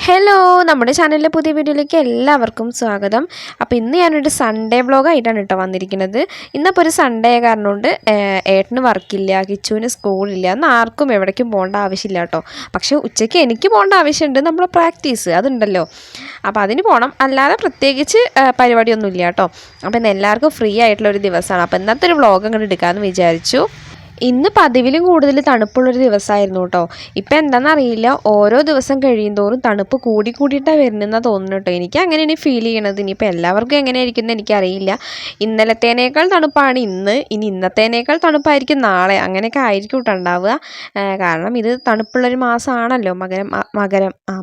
Hello, നമ്മുടെ ചാനലിലെ പുതിയ വീഡിയോയിലേക്ക് എല്ലാവർക്കും സ്വാഗതം. അപ്പോൾ ഇന്ന് ഞാനൊരു സൺഡേ വ്ളോഗായിട്ടാണ് കേട്ടോ വന്നിരിക്കുന്നത്. ഇന്നിപ്പോൾ ഒരു സൺഡേ കാരണമുണ്ട് ഏട്ടന് വർക്കില്ല, കിച്ചുവിന് സ്കൂളില്ല, അന്ന് ആർക്കും എവിടേക്കും പോകേണ്ട ആവശ്യമില്ല കേട്ടോ. പക്ഷേ ഉച്ചയ്ക്ക് എനിക്ക് പോകേണ്ട ആവശ്യമുണ്ട്, നമ്മുടെ പ്രാക്ടീസ് അതുണ്ടല്ലോ. അപ്പോൾ അതിന് പോകണം, അല്ലാതെ പ്രത്യേകിച്ച് പരിപാടിയൊന്നുമില്ല കേട്ടോ. അപ്പോൾ ഇന്ന് എല്ലാവർക്കും ഫ്രീ ആയിട്ടുള്ളൊരു ദിവസമാണ്. അപ്പോൾ ഇന്നത്തെ ഒരു വ്ളോഗ് അങ്ങോട്ട് എടുക്കാമെന്ന് വിചാരിച്ചു. ഇന്ന് പതിവിലും കൂടുതൽ തണുപ്പുള്ളൊരു ദിവസമായിരുന്നു കേട്ടോ. ഇപ്പം എന്താണെന്നറിയില്ല, ഓരോ ദിവസം കഴിയുന്തോറും തണുപ്പ് കൂടിയിട്ടാണ് വരുന്നതെന്നാണ് തോന്നുന്നു കേട്ടോ. എനിക്ക് അങ്ങനെയാണ് ഫീൽ ചെയ്യണത്. ഇനിയിപ്പോൾ എല്ലാവർക്കും എങ്ങനെയായിരിക്കും എന്ന് എനിക്കറിയില്ല. ഇന്നലത്തേനേക്കാൾ തണുപ്പാണ് ഇന്ന്, ഇനി ഇന്നത്തേനേക്കാൾ തണുപ്പായിരിക്കും നാളെ, അങ്ങനെയൊക്കെ ആയിരിക്കും കേട്ടോ ഉണ്ടാവുക. കാരണം ഇത് തണുപ്പുള്ളൊരു മാസമാണല്ലോ,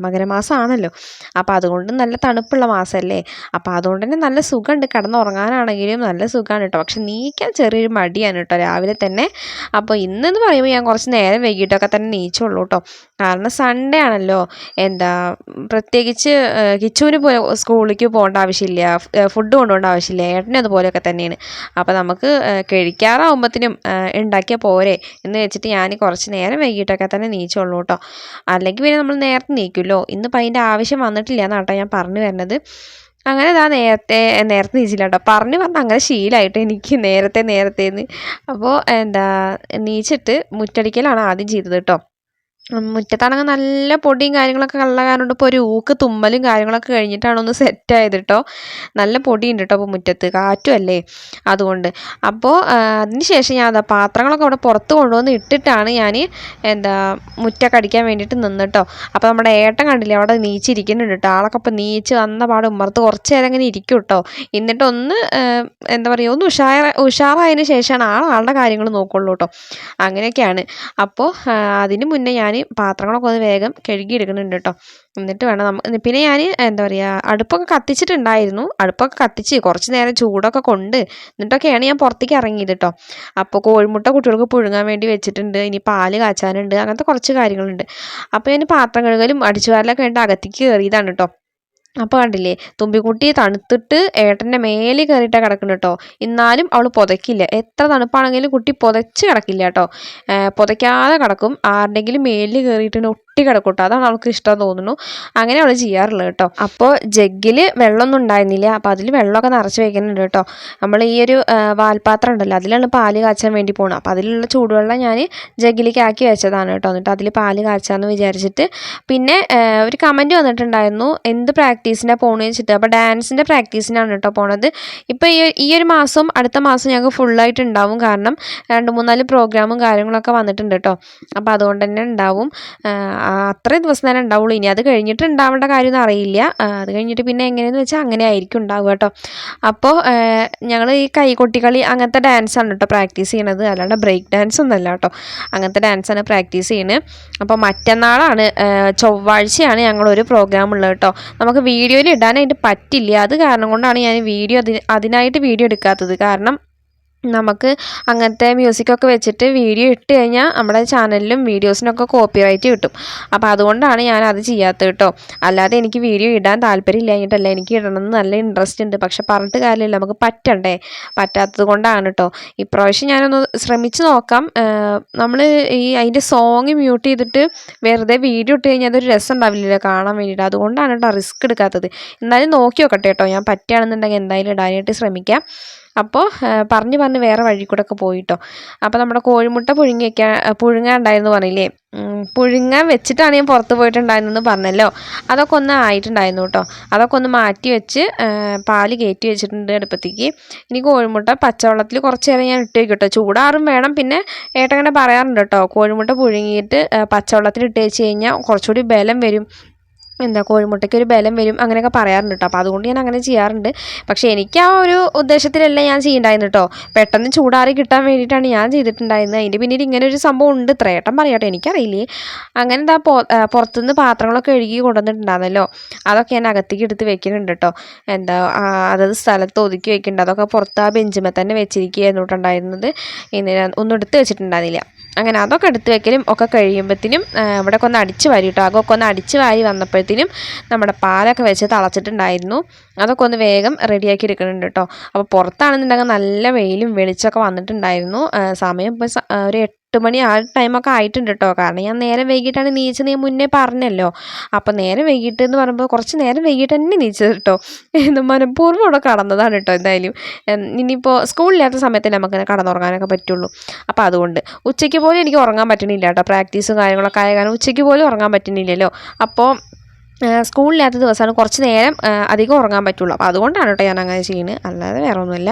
മകരമാസമാണല്ലോ. അപ്പോൾ അതുകൊണ്ട് നല്ല തണുപ്പുള്ള മാസമല്ലേ. അപ്പോൾ അതുകൊണ്ട് തന്നെ നല്ല സുഖമുണ്ട്, കിടന്നുറങ്ങാനാണെങ്കിലും നല്ല സുഖമാണ് കേട്ടോ. പക്ഷെ നീക്കാൻ ചെറിയൊരു മടിയാണ് കേട്ടോ രാവിലെ തന്നെ. അപ്പോൾ ഇന്നെന്ന് പറയുമ്പോൾ ഞാൻ കുറച്ച് നേരം വൈകിട്ടൊക്കെ തന്നെ നീച്ചുള്ളൂ കേട്ടോ. കാരണം സൺഡേ ആണല്ലോ. പ്രത്യേകിച്ച് കിച്ചുവിന് സ്കൂളിലേക്ക് പോകേണ്ട ആവശ്യമില്ല, ഫുഡ് കൊണ്ടുപോകേണ്ട ആവശ്യമില്ല, ഏട്ടനും അതുപോലെയൊക്കെ തന്നെയാണ്. അപ്പോൾ നമുക്ക് കഴിക്കാറാവുമ്പത്തിനും ഉണ്ടാക്കിയാൽ പോരെ എന്ന് വെച്ചിട്ട് ഞാൻ കുറച്ച് നേരം വൈകിട്ടൊക്കെ തന്നെ നീച്ചുള്ളൂ കേട്ടോ. അല്ലെങ്കിൽ പിന്നെ നമ്മൾ നേരത്തെ നീക്കുമല്ലോ. ഇന്നിപ്പോൾ അതിൻ്റെ ആവശ്യം വന്നിട്ടില്ല എന്നാണ് കേട്ടോ ഞാൻ പറഞ്ഞു വരുന്നത്. അങ്ങനെ നേരത്തെ നീച്ചില്ല കേട്ടോ. പറഞ്ഞ് അങ്ങനെ ശീലമായിട്ട് എനിക്ക് നേരത്തേന്ന്. അപ്പോൾ നീച്ചിട്ട് മുറ്റടിക്കലാണ് ആദ്യം ചെയ്തത് കേട്ടോ. മുറ്റത്താണെങ്കിൽ നല്ല പൊടിയും കാര്യങ്ങളൊക്കെ ഉള്ള കാരണം ഇപ്പോൾ ഒരു ഊക്ക് തുമ്മലും കാര്യങ്ങളൊക്കെ കഴിഞ്ഞിട്ടാണ് ഒന്ന് സെറ്റായത് കേട്ടോ. നല്ല പൊടിയുണ്ട് കേട്ടോ അപ്പോൾ മുറ്റത്ത്, കാറ്റും അല്ലേ അതുകൊണ്ട്. അപ്പോൾ അതിന് ശേഷം ഞാൻ പാത്രങ്ങളൊക്കെ അവിടെ പുറത്ത് കൊണ്ടുവന്ന് ഇട്ടിട്ടാണ് ഞാൻ മുറ്റൊക്കെ അടിക്കാൻ വേണ്ടിയിട്ട് നിന്നിട്ടോ. അപ്പോൾ നമ്മുടെ ഏട്ടൻ കണ്ടില്ലേ അവിടെ നീച്ചിരിക്കുന്നുണ്ട് കേട്ടോ. ആളൊക്കെ അപ്പോൾ നീച്ച് വന്ന പാട് ഉമ്മർത്ത് കുറച്ച് നേരം അങ്ങനെ ഇരിക്കും കേട്ടോ. എന്നിട്ടൊന്ന് ഒന്ന് ഉഷാറായതിന് ശേഷമാണ് ആളുടെ കാര്യങ്ങൾ നോക്കുള്ളൂ കേട്ടോ. അങ്ങനെയൊക്കെയാണ്. അപ്പോൾ അതിന് മുന്നേ ഞാൻ പാത്രങ്ങളൊക്കെ ഒന്ന് വേഗം കഴുകിയെടുക്കുന്നുണ്ട് കേട്ടോ. എന്നിട്ട് വേണം പിന്നെ ഞാൻ അടുപ്പൊക്കെ കത്തിച്ചിട്ടുണ്ടായിരുന്നു. അടുപ്പൊക്കെ കത്തിച്ച് കുറച്ച് നേരം ചൂടൊക്കെ കൊണ്ട് എന്നിട്ടൊക്കെയാണ് ഞാൻ പുറത്തേക്ക് ഇറങ്ങിയത് കേട്ടോ. അപ്പോൾ കോഴിമുട്ട കുട്ടികൾക്ക് പുഴുങ്ങാൻ വേണ്ടി വെച്ചിട്ടുണ്ട്, ഇനി പാല് കാച്ചാനുണ്ട്, അങ്ങനത്തെ കുറച്ച് കാര്യങ്ങളുണ്ട്. അപ്പോൾ ഞാൻ പാത്രം കഴുകലും അടിച്ചുവാരലൊക്കെ വേണ്ടി അകത്തേക്ക് കയറിയതാണ് കേട്ടോ. അപ്പോൾ കണ്ടില്ലേ, തുമ്പിക്കുട്ടി തണുത്തിട്ട് ഏട്ടൻ്റെ മേലിൽ കയറിയിട്ടാണ് കിടക്കുന്നത് കേട്ടോ. എന്നാലും അവൾ പുതയ്ക്കില്ല. എത്ര തണുപ്പാണെങ്കിലും കുട്ടി പുതച്ച് കിടക്കില്ല കേട്ടോ. പുതയ്ക്കാതെ കിടക്കും. ആരുടെങ്കിലും മേലിൽ കയറിയിട്ട് ഒട്ടി കിടക്കും കേട്ടോ. അതാണ് അവൾക്ക് ഇഷ്ടം തോന്നുന്നു. അങ്ങനെ അവൾ ചെയ്യാറുള്ളത് കേട്ടോ. അപ്പോൾ ജഗ്ഗിൽ വെള്ളമൊന്നും ഉണ്ടായിരുന്നില്ല. അപ്പോൾ അതിൽ വെള്ളമൊക്കെ നിറച്ച് വയ്ക്കുന്നുണ്ട് കേട്ടോ. നമ്മൾ ഈ ഒരു വാൽപാത്രം ഉണ്ടല്ലോ, അതിലാണ് പാല് കാച്ചാൻ വേണ്ടി പോകുന്നത്. അപ്പോൾ അതിലുള്ള ചൂടുവെള്ളം ഞാൻ ജഗ്ഗിലേക്ക് ആക്കി വെച്ചതാണ് കേട്ടോ. എന്നിട്ട് അതിൽ പാല് കാച്ചാമെന്ന് വിചാരിച്ചിട്ട്. പിന്നെ ഒരു കമൻറ്റ് വന്നിട്ടുണ്ടായിരുന്നു, എന്ത് പ്രാക്ടീസിനാണ് പോകണമെന്ന് വെച്ചിട്ട്. അപ്പോൾ ഡാൻസിൻ്റെ പ്രാക്ടീസിനാണ് കേട്ടോ പോണത്. ഇപ്പോൾ ഈ ഒരു മാസം അടുത്ത മാസം ഞങ്ങൾക്ക് ഫുള്ളായിട്ട് ഉണ്ടാവും. കാരണം 2-3-4 പ്രോഗ്രാമും കാര്യങ്ങളൊക്കെ വന്നിട്ടുണ്ട് കേട്ടോ. അപ്പോൾ അതുകൊണ്ട് തന്നെ ഉണ്ടാവും. അത്രയും ദിവസം തന്നെ ഉണ്ടാവുള്ളൂ. ഇനി അത് കഴിഞ്ഞിട്ട് ഉണ്ടാവേണ്ട കാര്യമൊന്നും അറിയില്ല. അത് കഴിഞ്ഞിട്ട് പിന്നെ എങ്ങനെയെന്ന് വെച്ചാൽ അങ്ങനെ ആയിരിക്കും ഉണ്ടാവുക കേട്ടോ. അപ്പോൾ ഞങ്ങൾ ഈ കൈകൊട്ടിക്കളി അങ്ങനത്തെ ഡാൻസാണ് കേട്ടോ പ്രാക്ടീസ് ചെയ്യണത്, അല്ലാണ്ട് ബ്രേക്ക് ഡാൻസ് ഒന്നുമല്ല കേട്ടോ. അങ്ങനത്തെ ഡാൻസാണ് പ്രാക്ടീസ് ചെയ്യുന്നത്. അപ്പോൾ മറ്റന്നാളാണ്, ചൊവ്വാഴ്ചയാണ് ഞങ്ങളൊരു പ്രോഗ്രാം ഉള്ളത് കേട്ടോ. നമുക്ക് വീഡിയോയിൽ ഇടാനായിട്ട് പറ്റില്ല. അത് കാരണം കൊണ്ടാണ് ഞാൻ അതിനായിട്ട് വീഡിയോ എടുക്കാത്തത്. കാരണം നമുക്ക് അങ്ങനത്തെ മ്യൂസിക്കൊക്കെ വെച്ചിട്ട് വീഡിയോ ഇട്ട് കഴിഞ്ഞാൽ നമ്മുടെ ചാനലിലും വീഡിയോസിനൊക്കെ കോപ്പിറൈറ്റ് കിട്ടും. അപ്പോൾ അതുകൊണ്ടാണ് ഞാൻ അത് ചെയ്യാത്തത് കേട്ടോ. അല്ലാതെ എനിക്ക് വീഡിയോ ഇടാൻ താല്പര്യമില്ലാഞ്ഞിട്ടല്ല, എനിക്ക് ഇടണമെന്ന് നല്ല ഇൻട്രസ്റ്റ് ഉണ്ട്. പക്ഷെ പറഞ്ഞിട്ട് കാര്യമില്ല, നമുക്ക് പറ്റണ്ടേ. പറ്റാത്തത് കൊണ്ടാണ് കേട്ടോ. ഇപ്രാവശ്യം ഞാനൊന്ന് ശ്രമിച്ച് നോക്കാം. നമ്മൾ അതിൻ്റെ സോങ് മ്യൂട്ട് ചെയ്തിട്ട് വെറുതെ വീഡിയോ ഇട്ട് കഴിഞ്ഞാൽ അതൊരു രസം ഉണ്ടാവില്ലല്ലോ കാണാൻ വേണ്ടിയിട്ട്. അതുകൊണ്ടാണ് കേട്ടോ റിസ്ക് എടുക്കാത്തത്. എന്നാലും നോക്കി നോക്കട്ടെ കേട്ടോ. ഞാൻ പറ്റുകയാണെന്നുണ്ടെങ്കിൽ എന്തായാലും ഇടാനായിട്ട് ശ്രമിക്കാം. അപ്പോൾ പറഞ്ഞ് വേറെ വഴി കൂടെ ഒക്കെ പോയിട്ടോ. അപ്പോൾ നമ്മുടെ കോഴിമുട്ട പുഴുങ്ങാണ്ടായിരുന്നു പറഞ്ഞില്ലേ, പുഴുങ്ങാൻ വെച്ചിട്ടാണ് ഞാൻ പുറത്ത് പോയിട്ടുണ്ടായിരുന്നെന്ന് പറഞ്ഞല്ലോ. അതൊക്കെ ഒന്ന് ആയിട്ടുണ്ടായിരുന്നു കേട്ടോ. അതൊക്കെ ഒന്ന് മാറ്റി വെച്ച് പാല് കയറ്റി വെച്ചിട്ടുണ്ട് അടുപ്പത്തേക്ക്. ഇനി കോഴിമുട്ട പച്ചവെള്ളത്തിൽ കുറച്ച് നേരം ഞാൻ ഇട്ട് വയ്ക്കും കേട്ടോ. ചൂടാറും വേണം. പിന്നെ ഏട്ടങ്ങനെ പറയാറുണ്ട് കേട്ടോ, കോഴിമുട്ട പുഴുങ്ങിയിട്ട് പച്ചവെള്ളത്തിൽ ഇട്ട് വെച്ച് കഴിഞ്ഞാൽ കുറച്ചുകൂടി ബലം വരും, കോഴിമുട്ടയ്ക്ക് ഒരു ബലം വരും, അങ്ങനെയൊക്കെ പറയാറുണ്ട് കേട്ടോ. അപ്പോൾ അതുകൊണ്ട് ഞാൻ അങ്ങനെ ചെയ്യാറുണ്ട്. പക്ഷേ എനിക്ക് ആ ഒരു ഉദ്ദേശത്തിലല്ല ഞാൻ ചെയ്യുന്നുണ്ടായിരുന്നു കേട്ടോ. പെട്ടെന്ന് ചൂടാറി കിട്ടാൻ വേണ്ടിയിട്ടാണ് ഞാൻ ചെയ്തിട്ടുണ്ടായിരുന്നത്. അതിൻ്റെ പിന്നീട് ഇങ്ങനെ ഒരു സംഭവം ഉണ്ട്, ഇത്രയേട്ടൻ പറയാട്ടോ, എനിക്കറിയില്ലേ. അങ്ങനെ പുറത്തുനിന്ന് പാത്രങ്ങളൊക്കെ കഴുകി കൊണ്ടുവന്നിട്ടുണ്ടായിരുന്നല്ലോ, അതൊക്കെ ഞാൻ അകത്തേക്ക് എടുത്ത് വെക്കുന്നുണ്ട് കേട്ടോ. അതത് സ്ഥലത്ത് ഒതുക്കി വെക്കുന്നുണ്ട്. അതൊക്കെ പുറത്ത് ആ ബെഞ്ചുമേ തന്നെ വെച്ചിരിക്കുകയായിരുന്നു കേട്ടോ. ഒന്നും എടുത്ത് വെച്ചിട്ടുണ്ടായിരുന്നില്ല. അങ്ങനെ അതൊക്കെ എടുത്ത് വെക്കലും ഒക്കെ കഴിയുമ്പോഴത്തേനും ഇവിടെയൊക്കെ ഒന്ന് അടിച്ച് വാരി കേട്ടോ. അതൊക്കെ ഒന്ന് അടിച്ച് വാരി വന്നപ്പോഴത്തേനും നമ്മുടെ പാലൊക്കെ വെച്ച് തിളച്ചിട്ടുണ്ടായിരുന്നു. അതൊക്കെ ഒന്ന് വേഗം റെഡിയാക്കി എടുക്കുന്നുണ്ട് കേട്ടോ. അപ്പോൾ പുറത്താണെന്നുണ്ടെങ്കിൽ നല്ല വെയിലും വെളിച്ചമൊക്കെ വന്നിട്ടുണ്ടായിരുന്നു. സമയം ഇപ്പോൾ ഒരു 8 മണി ആ ടൈമൊക്കെ ആയിട്ടുണ്ട് കേട്ടോ. കാരണം ഞാൻ നേരം വൈകിട്ടാണ് നീച്ചത് ഞാൻ മുന്നേ പറഞ്ഞല്ലോ. അപ്പം നേരം വൈകിട്ട് എന്ന് പറയുമ്പോൾ കുറച്ച് നേരം വൈകിട്ട് തന്നെ നീച്ചത് കേട്ടോ. മനഃപൂർവ്വം അവിടെ കടന്നതാണ് കേട്ടോ. എന്തായാലും ഇനിയിപ്പോൾ സ്കൂളില്ലാത്ത സമയത്തല്ലേ നമുക്കിങ്ങനെ കടന്നുറങ്ങാനൊക്കെ പറ്റുള്ളൂ. അപ്പോൾ അതുകൊണ്ട് ഉച്ചയ്ക്ക് പോലും എനിക്ക് ഉറങ്ങാൻ പറ്റണില്ല കേട്ടോ. പ്രാക്ടീസും കാര്യങ്ങളൊക്കെ ആയ കാരണം ഉച്ചയ്ക്ക് പോലും ഉറങ്ങാൻ പറ്റുന്നില്ലല്ലോ. അപ്പോൾ സ്കൂളില്ലാത്ത ദിവസമാണ് കുറച്ച് നേരം അധികം ഉറങ്ങാൻ പറ്റുള്ളൂ. അപ്പോൾ അതുകൊണ്ടാണ് കേട്ടോ ഞാൻ അങ്ങനെ ചെയ്യുന്നത്, അല്ലാതെ വേറെ ഒന്നുമില്ല.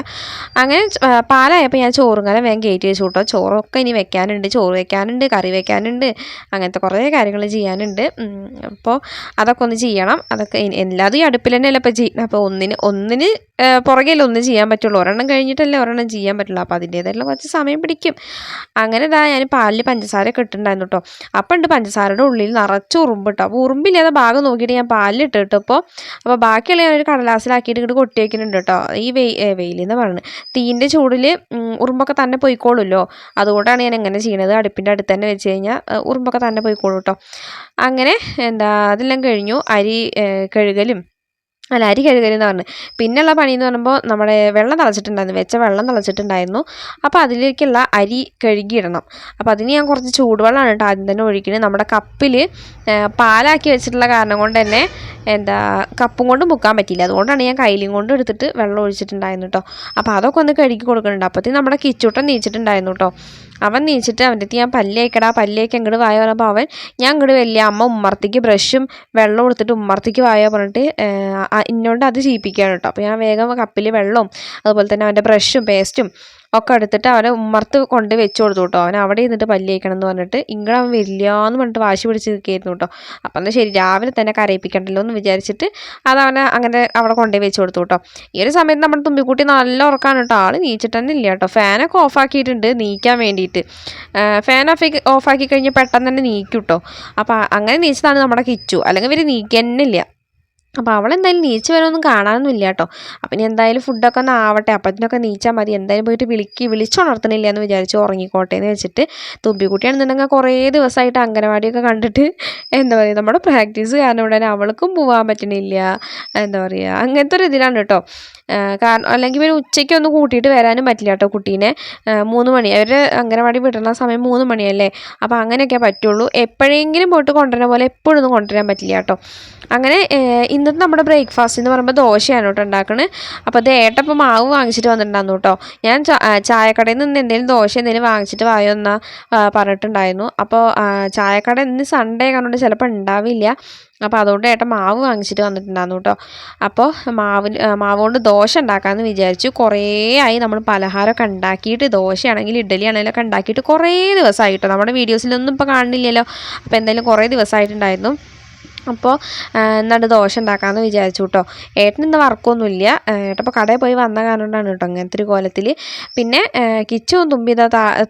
അങ്ങനെ പാലായപ്പോൾ ഞാൻ ചോറും കലം വേഗം കയറ്റി വെച്ചു കേട്ടോ. ചോറൊക്കെ ഇനി വെക്കാനുണ്ട്, ചോറ് വെക്കാനുണ്ട്, കറി വെക്കാനുണ്ട്, അങ്ങനത്തെ കുറേ കാര്യങ്ങൾ ചെയ്യാനുണ്ട്. അപ്പോൾ അതൊക്കെ ഒന്ന് ചെയ്യണം. അതൊക്കെ എല്ലാതും ഈ അടുപ്പിൽ തന്നെയല്ല ഇപ്പോൾ ചെയ്യുന്നത്. അപ്പോൾ ഒന്നിന് പുറകെയല്ല ഒന്നും ചെയ്യാൻ പറ്റുള്ളൂ. ഒരെണ്ണം കഴിഞ്ഞിട്ടല്ലേ ഒരെണ്ണം ചെയ്യാൻ പറ്റുള്ളൂ. അപ്പോൾ അതിൻ്റേതായിട്ടുള്ള കുറച്ച് സമയം പിടിക്കും. അങ്ങനെ ഞാൻ പാലിൽ പഞ്ചസാര ഒക്കെ ഇട്ടിട്ടുണ്ടായിരുന്നു കേട്ടോ. അപ്പം ഉണ്ട് പഞ്ചസാരയുടെ ഉള്ളിൽ നിറച്ച് ഉറുമ്പ് കേട്ടോ. അപ്പോൾ ഉറുമ്പില്ലാതെ ഭാഗം നോക്കിയിട്ട് ഞാൻ പാലിലിട്ട് കേട്ടോ. അപ്പോൾ ബാക്കിയുള്ള ഞാൻ ഒരു കടലാസിലാക്കിയിട്ട് ഇങ്ങോട്ട് കൊട്ടി വയ്ക്കുന്നുണ്ട് കേട്ടോ. ഈ വെയിലെന്ന് പറയുന്നത് തീൻ്റെ ചൂടിൽ ഉറുമ്പൊക്കെ തന്നെ പോയിക്കോളുമല്ലോ. അതുകൊണ്ടാണ് ഞാൻ എങ്ങനെ ചെയ്യണത്. അടുപ്പിൻ്റെ അടുത്ത് തന്നെ വെച്ച് കഴിഞ്ഞാൽ ഉറുമ്പൊക്കെ തന്നെ പോയിക്കോളൂ കേട്ടോ. അങ്ങനെ അതെല്ലാം കഴിഞ്ഞു. അരി കഴുകലെന്ന് പറഞ്ഞു. പിന്നെയുള്ള പണിയെന്ന് പറയുമ്പോൾ നമ്മുടെ വെള്ളം തിളച്ചിട്ടുണ്ടായിരുന്നു. അപ്പോൾ അതിലേക്കുള്ള അരി കഴുകിയിടണം. അപ്പോൾ അതിന് ഞാൻ കുറച്ച് ചൂടുവെള്ളമാണ് കേട്ടോ ആദ്യം തന്നെ ഒഴിക്കുന്നത്. നമ്മുടെ കപ്പിൽ പാലാക്കി വെച്ചിട്ടുള്ള കാരണം കൊണ്ട് തന്നെ കപ്പും കൊണ്ട് മുക്കാൻ പറ്റിയില്ല. അതുകൊണ്ടാണ് ഞാൻ കയ്യിലും കൊണ്ട് എടുത്തിട്ട് വെള്ളം ഒഴിച്ചിട്ടുണ്ടായിരുന്നു കേട്ടോ. അപ്പോൾ അതൊക്കെ ഒന്ന് കഴുകി കൊടുക്കുന്നുണ്ട്. അപ്പോഴത്തേക്കും നമ്മുടെ കിച്ചൂട്ടൻ നീച്ചിട്ടുണ്ടായിരുന്നു കേട്ടോ. അവൻ നീച്ചിട്ട് അവൻ്റെ അടുത്ത് ഞാൻ പല്ലേക്ക് അങ്ങോട്ട് വായ പറഞ്ഞപ്പോൾ ഞാൻ ഇങ്ങോട്ട് വലിയ അമ്മ ഉമ്മർത്തേക്ക് ബ്രഷും വെള്ളം കൊടുത്തിട്ട് ഉമ്മർത്തേക്ക് വായ പറഞ്ഞിട്ട് എന്നോട് അത് ചെയ്യിപ്പിക്കുകയാണ് കേട്ടോ. അപ്പോൾ ഞാൻ വേഗം കപ്പിൽ വെള്ളവും അതുപോലെ തന്നെ അവൻ്റെ ബ്രഷും പേസ്റ്റും ഒക്കെ എടുത്തിട്ട് അവനെ ഉമ്മർത്ത് കൊണ്ട് വെച്ച് കൊടുത്തു കേട്ടോ. അവൻ അവിടെ ഇരുന്നിട്ട് പല്ല് തേക്കണം എന്ന് പറഞ്ഞിട്ട് ഇങ്ങോട്ട് അവൻ വരില്ലാന്ന് പറഞ്ഞിട്ട് വാശി പിടിച്ച് നിൽക്കുകയായിരുന്നു കേട്ടോ. അപ്പം എന്നാൽ ശരി രാവിലെ തന്നെ കരയിപ്പിക്കണ്ടല്ലോ എന്ന് വിചാരിച്ചിട്ട് അതവനെ അങ്ങനെ അവിടെ കൊണ്ടുപോയി വെച്ച് കൊടുത്തു കേട്ടോ. ഈ ഒരു സമയത്ത് നമ്മുടെ തുമ്പിക്കുട്ടി നല്ല ഉറക്കാണ് കേട്ടോ. ആൾ നീച്ചിട്ട് തന്നെ ഇല്ല കേട്ടോ. ഫാനൊക്കെ ഓഫാക്കിയിട്ടുണ്ട് നീക്കാൻ വേണ്ടിയിട്ട്. ഫാൻ ഓഫാക്കി കഴിഞ്ഞ് പെട്ടെന്ന് തന്നെ നീക്കും കേട്ടോ. അപ്പോൾ അങ്ങനെ നീച്ചതാണ് നമ്മുടെ കിച്ചു. അല്ലെങ്കിൽ ഇവർ നീക്കുക തന്നെ ഇല്ല. അപ്പോൾ അവളെന്തായാലും നീച്ച് വരാനൊന്നും കാണാനൊന്നുമില്ല കേട്ടോ. അപ്പം ഇനി എന്തായാലും ഫുഡൊക്കെ ഒന്ന് ആവട്ടെ, അപ്പത്തിനൊക്കെ നീച്ചാൽ മതി. എന്തായാലും പോയിട്ട് വിളിച്ചുണർത്തണില്ല എന്ന് വിചാരിച്ച് ഉറങ്ങിക്കോട്ടെ എന്ന് വെച്ചിട്ട് തുമ്പിക്കുട്ടിയാണെന്നുണ്ടെങ്കിൽ കുറേ ദിവസമായിട്ട് അംഗനവാടിയൊക്കെ കണ്ടിട്ട് എന്താ പറയുക നമ്മുടെ പ്രാക്ടീസ് കാരണം ഇവിടെ അവൾക്കും പോകാൻ പറ്റണില്ല. എന്താ പറയുക അങ്ങനത്തെ ഒരു ഇതിലാണ് കേട്ടോ. കാരണം അല്ലെങ്കിൽ പിന്നെ ഉച്ചയ്ക്ക് ഒന്ന് കൂട്ടിയിട്ട് വരാനും പറ്റില്ല കേട്ടോ കുട്ടീനെ. 3 മണി അവർ അംഗനവാടി വിടുന്ന സമയം 3 മണിയല്ലേ. അപ്പോൾ അങ്ങനെയൊക്കെ പറ്റുള്ളൂ. എപ്പോഴെങ്കിലും പോയിട്ട് കൊണ്ടുവരുന്ന പോലെ എപ്പോഴൊന്നും കൊണ്ടുവരാൻ പറ്റില്ല കേട്ടോ. അങ്ങനെ ഇന്നത്തെ നമ്മുടെ ബ്രേക്ക്ഫാസ്റ്റ് എന്ന് പറയുമ്പോൾ ദോശയാണ് കേട്ടോ ഉണ്ടാക്കുന്നത്. അപ്പോൾ അത് ഏട്ടപ്പം മാവ് വാങ്ങിച്ചിട്ട് വന്നിട്ടുണ്ടായിരുന്നു കേട്ടോ. ഞാൻ ചായക്കടയിൽ നിന്ന് എന്തെങ്കിലും ദോശ എന്തെങ്കിലും വാങ്ങിച്ചിട്ട് വായോ എന്നാ പറഞ്ഞിട്ടുണ്ടായിരുന്നു. അപ്പോൾ ചായക്കട ഇന്ന് സൺഡേ കാരണം ചിലപ്പോൾ ഉണ്ടാവില്ല. അപ്പോൾ അതുകൊണ്ട് ഏട്ടൻ മാവ് വാങ്ങിച്ചിട്ട് വന്നിട്ടുണ്ടായിരുന്നു കേട്ടോ. അപ്പോൾ മാവ് കൊണ്ട് ദോശ ഉണ്ടാക്കാമെന്ന് വിചാരിച്ചു. കുറേ ആയി നമ്മൾ പലഹാരമൊക്കെ ഉണ്ടാക്കിയിട്ട്, ദോശയാണെങ്കിലും ഇഡ്ഡലി ആണെങ്കിലും ഒക്കെ ഉണ്ടാക്കിയിട്ട് കുറേ ദിവസമായി കേട്ടോ. നമ്മുടെ വീഡിയോസിലൊന്നും ഇപ്പോൾ കാണുന്നില്ലല്ലോ. അപ്പോൾ എന്തായാലും കുറേ ദിവസമായിട്ടുണ്ടായിരുന്നു. അപ്പോൾ എന്നിട്ട് ദോശ ഉണ്ടാക്കാമെന്ന് വിചാരിച്ചു കേട്ടോ. ഏട്ടൻ ഇന്ന് വർക്കൊന്നുമില്ല. ഏട്ടപ്പോൾ കടയിൽ പോയി വന്ന കാരണം കൊണ്ടാണ് കേട്ടോ അങ്ങനത്തെ ഒരു കോലത്തിൽ. പിന്നെ കിച്ചും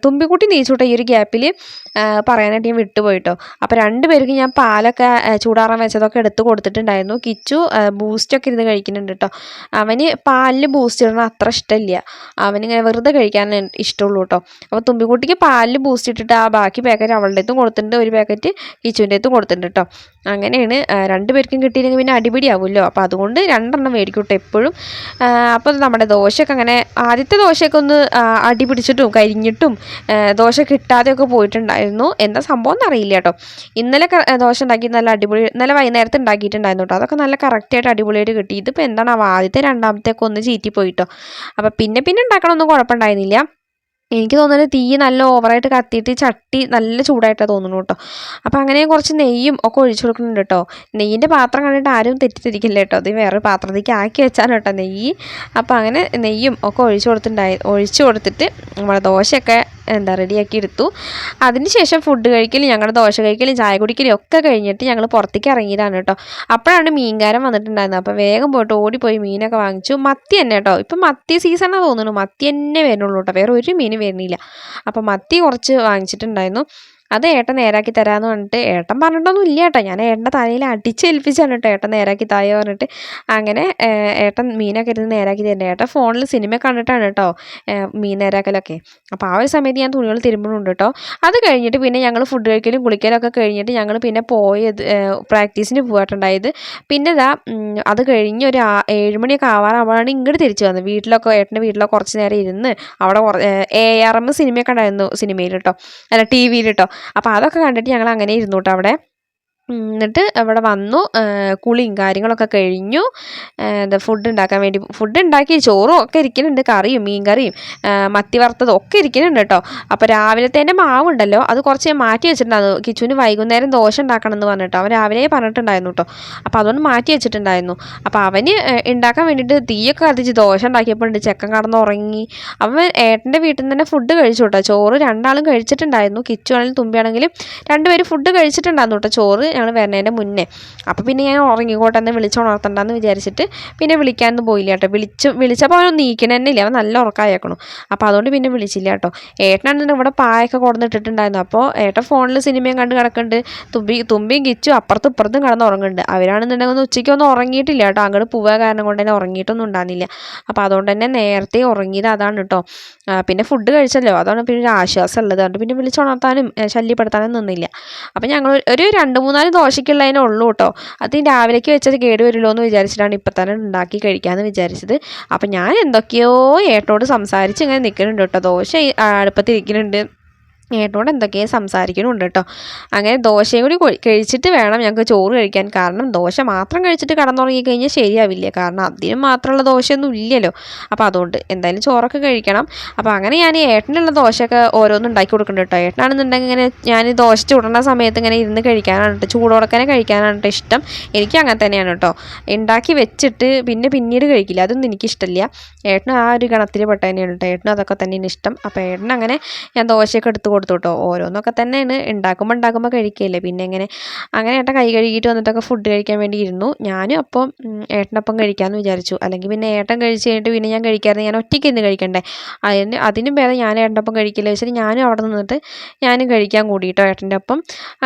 തുമ്പിക്കുട്ടി നീച്ചുവിട്ട ഈ ഒരു ഗ്യാപ്പിൽ പറയാനായിട്ട് ഞാൻ വിട്ടുപോയിട്ടോ. അപ്പോൾ 2 പേർക്ക് ഞാൻ പാലൊക്കെ ചൂടാറാൻ വെച്ചതൊക്കെ എടുത്ത് കൊടുത്തിട്ടുണ്ടായിരുന്നു. കിച്ചു ബൂസ്റ്റൊക്കെ ഇരുന്ന് കഴിക്കുന്നുണ്ട് കേട്ടോ. അവന് പാലിൽ ബൂസ്റ്റ് ഇടണം അത്ര ഇഷ്ടമില്ല. അവനിങ്ങനെ വെറുതെ കഴിക്കാൻ ഇഷ്ടമുള്ളൂ കേട്ടോ. അപ്പോൾ തുമ്പിക്കുട്ടിക്ക് പാലിൽ ബൂസ്റ്റ് ഇട്ടിട്ട് ആ ബാക്കി പാക്കറ്റ് അവളുടെ അടുത്തും കൊടുത്തിട്ടുണ്ട്, ഒരു പാക്കറ്റ് കിച്ചുവിൻ്റെ അടുത്തും കൊടുത്തിട്ടുണ്ട് കേട്ടോ. അങ്ങനെയാണ് 2 പേർക്കും കിട്ടിയില്ലെങ്കിൽ പിന്നെ അടിപിടിയാവുമല്ലോ. അപ്പോൾ അതുകൊണ്ട് 2 മേടിക്കും കേട്ടോ എപ്പോഴും. അപ്പോൾ നമ്മുടെ ദോശയൊക്കെ അങ്ങനെ ആദ്യത്തെ ദോശയൊക്കെ ഒന്ന് അടി പിടിച്ചിട്ടും കരിഞ്ഞിട്ടും ദോശ കിട്ടാതെയൊക്കെ പോയിട്ടുണ്ടായിരുന്നു. എന്താ സംഭവം എന്നറിയില്ല കേട്ടോ. ഇന്നലെ ദോശ ഉണ്ടാക്കി നല്ല അടിപൊളി, ഇന്നലെ വൈകുന്നേരത്ത് ഉണ്ടാക്കിയിട്ടുണ്ടായിരുന്നു കേട്ടോ. അതൊക്കെ നല്ല കറക്റ്റായിട്ട് അടിപൊളിയായിട്ട് കിട്ടി. ഇതിപ്പോൾ എന്താണ് ആദ്യത്തെ 2ാമത്തെയൊക്കെ ഒന്ന് ചീറ്റിപ്പോയിട്ടോ. അപ്പോൾ പിന്നെ ഉണ്ടാക്കണമൊന്നും കുഴപ്പമുണ്ടായിരുന്നില്ല. എനിക്ക് തോന്നുന്നത് തീ നല്ല ഓവറായിട്ട് കത്തിയിട്ട് ചട്ടി നല്ല ചൂടായിട്ടാണ് തോന്നുന്നു കേട്ടോ. അപ്പോൾ അങ്ങനെ കുറച്ച് നെയ്യും ഒക്കെ ഒഴിച്ചു കൊടുക്കുന്നുണ്ട് കേട്ടോ. നെയ്യിൻ്റെ പാത്രം കണ്ടിട്ട് ആരും തെറ്റിദ്ധരിക്കില്ല കേട്ടോ. അത് വേറെ പാത്രത്തേക്ക് ആക്കി വെച്ചാണ് കേട്ടോ നെയ്യ്. അപ്പോൾ അങ്ങനെ നെയ്യും ഒക്കെ ഒഴിച്ചു കൊടുത്തിട്ട് നമ്മുടെ ദോശയൊക്കെ റെഡിയാക്കി എടുത്തു. അതിന് ശേഷം ഫുഡ് കഴിക്കലും ഞങ്ങളുടെ ദോശ കഴിക്കലും ചായ കുടിക്കലും ഒക്കെ കഴിഞ്ഞിട്ട് ഞങ്ങൾ പുറത്തേക്ക് ഇറങ്ങിയതാണ് കേട്ടോ. അപ്പോഴാണ് മീൻകാരൻ വന്നിട്ടുണ്ടായിരുന്നത്. അപ്പോൾ വേഗം പോയിട്ട് ഓടിപ്പോയി മീനൊക്കെ വാങ്ങിച്ചു. മത്തി തന്നെ കേട്ടോ. ഇപ്പം മത്തി സീസണാണ് തോന്നുന്നു. മത്തി തന്നെ വരുന്നുള്ളൂ കേട്ടോ, വേറെ ഒരു മീനും വരുന്നില്ല. അപ്പോൾ മത്തി കുറച്ച് വാങ്ങിച്ചിട്ടുണ്ടായിരുന്നു. അത് ഏട്ടൻ നേരാക്കി തരാമെന്ന് പറഞ്ഞിട്ട് ഏട്ടൻ പറഞ്ഞിട്ടൊന്നും ഇല്ല കേട്ടോ, ഞാൻ ഏട്ടൻ്റെ തലയിൽ അടിച്ചേൽപ്പിച്ചാണ് കേട്ടോ ഏട്ടൻ നേരാക്കി തായോ പറഞ്ഞിട്ട്. അങ്ങനെ ഏട്ടൻ മീനൊക്കെ ഇരുന്ന് നേരാക്കി തരുന്നുണ്ട്. ഏട്ടൻ ഫോണിൽ സിനിമ കണ്ടിട്ടാണ് കേട്ടോ മീൻ നേരാക്കലൊക്കെ. അപ്പോൾ ആ ഒരു സമയത്ത് ഞാൻ തുണികൾ തിരുമ്പുന്നുണ്ട് കേട്ടോ. അത് കഴിഞ്ഞിട്ട് പിന്നെ ഞങ്ങൾ ഫുഡ് കഴിക്കലും കുളിക്കലും ഒക്കെ കഴിഞ്ഞിട്ട് ഞങ്ങൾ പിന്നെ പോയത് പ്രാക്ടീസിന് പോയിട്ടുണ്ടായത്. പിന്നെ അത് കഴിഞ്ഞ് ഒരു 7 മണിയൊക്കെ ആവാറാകുമ്പോഴാണ് ഇങ്ങോട്ട് തിരിച്ചു വന്നത്. ഏട്ടൻ്റെ വീട്ടിലൊക്കെ കുറച്ച് നേരം ഇരുന്ന് അവിടെ ARM സിനിമയൊക്കെ ഉണ്ടായിരുന്നു സിനിമയിൽ കേട്ടോ, അല്ല TV-യിൽ കേട്ടോ. അപ്പോൾ അതൊക്കെ കണ്ടിട്ട് ഞങ്ങൾ അങ്ങനെ ഇരുന്നു കേട്ടോ അവിടെ. എന്നിട്ട് അവിടെ വന്നു, കുളിയും കാര്യങ്ങളൊക്കെ കഴിഞ്ഞു. ഫുഡ് ഉണ്ടാക്കാൻ വേണ്ടി ഫുഡ് ഉണ്ടാക്കി, ചോറും ഒക്കെ ഇരിക്കുന്നുണ്ട്, കറിയും മീൻ കറിയും മത്തി വറുത്തതും ഒക്കെ ഇരിക്കുന്നുണ്ട് കേട്ടോ. അപ്പോൾ രാവിലത്തേൻ്റെ മാവുണ്ടല്ലോ അത് കുറച്ച് മാറ്റി വെച്ചിട്ടുണ്ടായിരുന്നു. കിച്ചുവിന് വൈകുന്നേരം ദോശ ഉണ്ടാക്കണം എന്ന് പറഞ്ഞിട്ടോ അവൻ രാവിലെ പറഞ്ഞിട്ടുണ്ടായിരുന്നു കേട്ടോ. അപ്പോൾ അതുകൊണ്ട് മാറ്റി വെച്ചിട്ടുണ്ടായിരുന്നു. അപ്പോൾ അവന് ഉണ്ടാക്കാൻ വേണ്ടിയിട്ട് തീയൊക്കെ കത്തിച്ച് ദോശ ഉണ്ടാക്കിയപ്പോൾ ഉണ്ട് ചെക്കൻ കടന്നുറങ്ങി. അവൻ ഏട്ടൻ്റെ വീട്ടിൽ നിന്ന് തന്നെ ഫുഡ് കഴിച്ചു കേട്ടോ. ചോറ് രണ്ടാളും കഴിച്ചിട്ടുണ്ടായിരുന്നു. കിച്ചു ആണെങ്കിലും തുമ്പിയാണെങ്കിലും രണ്ടുപേരും ഫുഡ് കഴിച്ചിട്ടുണ്ടായിരുന്നു കേട്ടോ ചോറ് ഞങ്ങൾ വരുന്നതിൻ്റെ മുന്നേ. അപ്പോൾ പിന്നെ ഞാൻ ഉറങ്ങിക്കോട്ടെ എന്ന് വിളിച്ചുണർത്തണ്ടെന്ന് വിചാരിച്ചിട്ട് പിന്നെ വിളിക്കാനൊന്നും പോയില്ല കേട്ടോ. വിളിച്ചപ്പോൾ അവൻ നീക്കണ തന്നെ ഇല്ല, അവൻ നല്ല ഉറക്കമായേക്കണു. അപ്പോൾ അതുകൊണ്ട് പിന്നെ വിളിച്ചില്ല കേട്ടോ. ഏട്ടനാണെന്നുണ്ടെങ്കിൽ ഇവിടെ പായൊക്കെ കൊടുന്നിട്ടിട്ടുണ്ടായിരുന്നു. അപ്പോൾ ഏട്ടൻ ഫോണിൽ സിനിമയും കണ്ട് കിടക്കുന്നുണ്ട്. തുമ്പിയും കിച്ചും അപ്പുറത്തും ഇപ്പുറത്തും കിടന്ന് ഉറങ്ങുന്നുണ്ട്. അവരാണെന്നുണ്ടെങ്കിൽ ഉച്ചയ്ക്കൊന്നും ഉറങ്ങിയിട്ടില്ല കേട്ടോ, അങ്ങോട്ട് പോവുക കാരണം കൊണ്ട് തന്നെ ഉറങ്ങിയിട്ടൊന്നും ഉണ്ടാകുന്നില്ല. അപ്പോൾ അതുകൊണ്ട് തന്നെ നേരത്തെ ഉറങ്ങിയത് അതാണ് കേട്ടോ. പിന്നെ ഫുഡ് കഴിച്ചല്ലോ, അതാണ് പിന്നെ ഒരു ആശ്വാസം ഉള്ളത്. അതുകൊണ്ട് പിന്നെ വിളിച്ചുണർത്താനും ശല്യപ്പെടുത്താനും നിന്നില്ല. അപ്പോൾ ഞങ്ങൾ ഒരു 2-3 ദോശയ്ക്കുള്ളതിനേ ഉള്ളൂ കേട്ടോ. അത് രാവിലേക്ക് വെച്ചത് കേട് വരുമല്ലോ എന്ന് വിചാരിച്ചിട്ടാണ് ഇപ്പം തന്നെ ഉണ്ടാക്കി കഴിക്കാമെന്ന് വിചാരിച്ചത്. അപ്പം ഞാൻ എന്തൊക്കെയോ ഏട്ടനോട് സംസാരിച്ച് ഇങ്ങനെ നിൽക്കുന്നുണ്ട് കേട്ടോ. ദോശ അടുപ്പത്തിരിക്കുന്നുണ്ട്, ഏട്ടനോട് എന്തൊക്കെയോ സംസാരിക്കണമുണ്ട് കേട്ടോ. അങ്ങനെ ദോശയും കൂടി കഴിച്ചിട്ട് വേണം ഞങ്ങൾക്ക് ചോറ് കഴിക്കാൻ. കാരണം ദോശ മാത്രം കഴിച്ചിട്ട് കടന്നുറങ്ങി കഴിഞ്ഞാൽ ശരിയാവില്ല, കാരണം അതിന് മാത്രമുള്ള ദോശയൊന്നും ഇല്ലല്ലോ. അപ്പോൾ അതുകൊണ്ട് എന്തായാലും ചോറൊക്കെ കഴിക്കണം. അപ്പോൾ അങ്ങനെ ഞാൻ ഏട്ടനുള്ള ദോശയൊക്കെ ഓരോന്നും ഉണ്ടാക്കി കൊടുക്കുന്നുണ്ട് കേട്ടോ. ഏട്ടനാണെന്നുണ്ടെങ്കിൽ ഇങ്ങനെ ഞാൻ ദോശ ചുടണ സമയത്ത് ഇങ്ങനെ ഇരുന്ന് കഴിക്കാനാണ് കേട്ടോ, ചൂടോടക്കനെ കഴിക്കാനാണ് കേട്ടോ ഇഷ്ടം. എനിക്ക് അങ്ങനെ തന്നെയാണ് കേട്ടോ. ഉണ്ടാക്കി വെച്ചിട്ട് പിന്നീട് കഴിക്കില്ല, അതൊന്നും എനിക്കിഷ്ടമില്ല. ഏട്ടനും ആ ഒരു ഗണത്തിൽ പെട്ട തന്നെയാണ് കേട്ടോ. ഏട്ടനും അതൊക്കെ തന്നെയാണ് ഇഷ്ടം. അപ്പോൾ ഏട്ടനങ്ങനെ ഞാൻ ദോശയൊക്കെ എടുത്ത് കൊടുത്തു കേട്ടോ. ഓരോന്നൊക്കെ തന്നെയാണ് ഉണ്ടാക്കുമ്പോൾ കഴിക്കില്ലേ. പിന്നെ അങ്ങനെ ഏട്ടൻ കൈ കഴുകിയിട്ട് വന്നിട്ടൊക്കെ ഫുഡ് കഴിക്കാൻ വേണ്ടി ഇരുന്നു. ഞാനും അപ്പം ഏട്ടനൊപ്പം കഴിക്കാമെന്ന് വിചാരിച്ചു. അല്ലെങ്കിൽ പിന്നെ ഏട്ടൻ കഴിച്ച് കഴിഞ്ഞിട്ട് പിന്നെ ഞാൻ കഴിക്കാതെ ഞാൻ ഒറ്റയ്ക്ക് ഇന്ന് കഴിക്കണ്ടേ. അതിനും ഭേദം ഞാൻ ഏട്ടനൊപ്പം കഴിക്കില്ല വെച്ചിട്ട് ഞാനും അവിടെ നിന്നിട്ട് ഞാനും കഴിക്കാൻ കൂടിയിട്ടോ ഏട്ടൻ്റെ ഒപ്പം.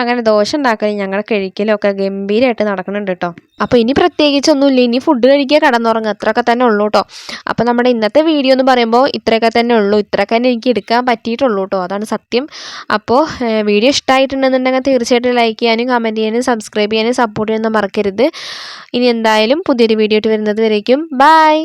അങ്ങനെ ദോശ ഉണ്ടാക്കലും ഞങ്ങളുടെ കഴിക്കലും ഒക്കെ ഗംഭീരമായിട്ട് നടക്കുന്നുണ്ട് കേട്ടോ. അപ്പോൾ ഇനി പ്രത്യേകിച്ചൊന്നുമില്ല, ഇനി ഫുഡ് കഴിക്കുക, കടന്നുറങ്ങുക, അത്രയൊക്കെ തന്നെ ഉള്ളൂ കേട്ടോ. അപ്പോൾ നമ്മുടെ ഇന്നത്തെ വീഡിയോ എന്ന് പറയുമ്പോൾ ഇത്രയൊക്കെ തന്നെ ഉള്ളൂ, ഇത്രയൊക്കെ തന്നെ എനിക്ക് എടുക്കാൻ പറ്റിയിട്ടുള്ളൂ കേട്ടോ, അതാണ് സത്യം. അപ്പോൾ വീഡിയോ ഇഷ്ടമായിട്ടുണ്ടെന്നുണ്ടെങ്കിൽ തീർച്ചയായിട്ടും ലൈക്ക് ചെയ്യാനും കമൻറ്റ് ചെയ്യാനും സബ്സ്ക്രൈബ് ചെയ്യാനും സപ്പോർട്ട് ചെയ്യാനും മറക്കരുത്. ഇനി എന്തായാലും പുതിയൊരു വീഡിയോ ആയിട്ട് വരുന്നത് വരേക്കും ബൈ.